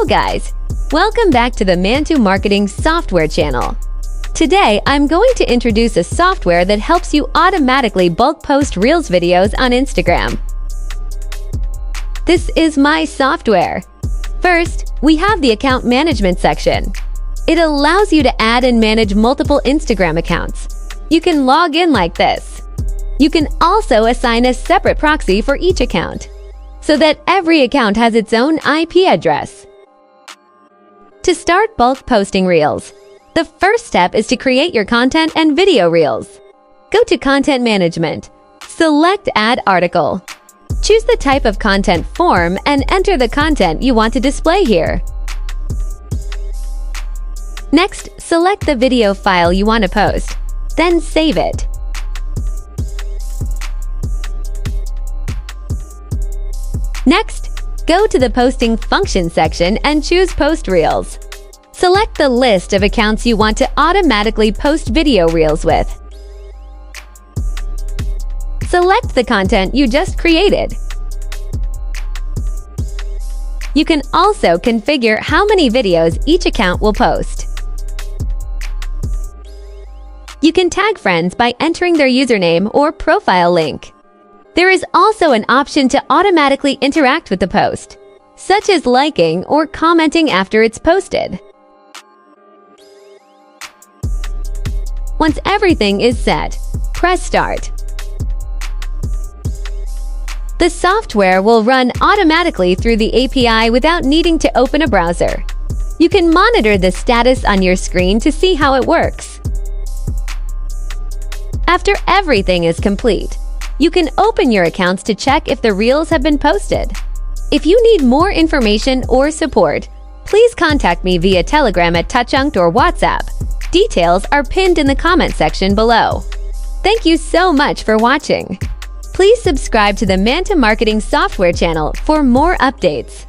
guys! Welcome back to the ManhTu Marketing Software channel. Today, I'm going to introduce a software that helps you automatically bulk post Reels videos on Instagram. This is my software. First, we have the account management section. It allows you to add and manage multiple Instagram accounts. You can log in like this. You can also assign a separate proxy for each account, so that every account has its own IP address. To start bulk posting Reels, the first step is to create your content and video Reels. Go to Content Management, select Add Article. Choose the type of content form and enter the content you want to display here. Next, select the video file you want to post, then save it. Next, go to the Posting Function section and choose Post Reels. Select the list of accounts you want to automatically post video Reels with. Select the content you just created. You can also configure how many videos each account will post. You can tag friends by entering their username or profile link. There is also an option to automatically interact with the post, such as liking or commenting after it's posted. Once everything is set, press Start. The software will run automatically through the API without needing to open a browser. You can monitor the status on your screen to see how it works. After everything is complete, you can open your accounts to check if the Reels have been posted. If you need more information or support, please contact me via Telegram at 𝐓𝐞𝐥𝐞𝐿 or WhatsApp. Details are pinned in the comment section below. Thank you so much for watching. Please subscribe to the ManhTu Marketing Software channel for more updates.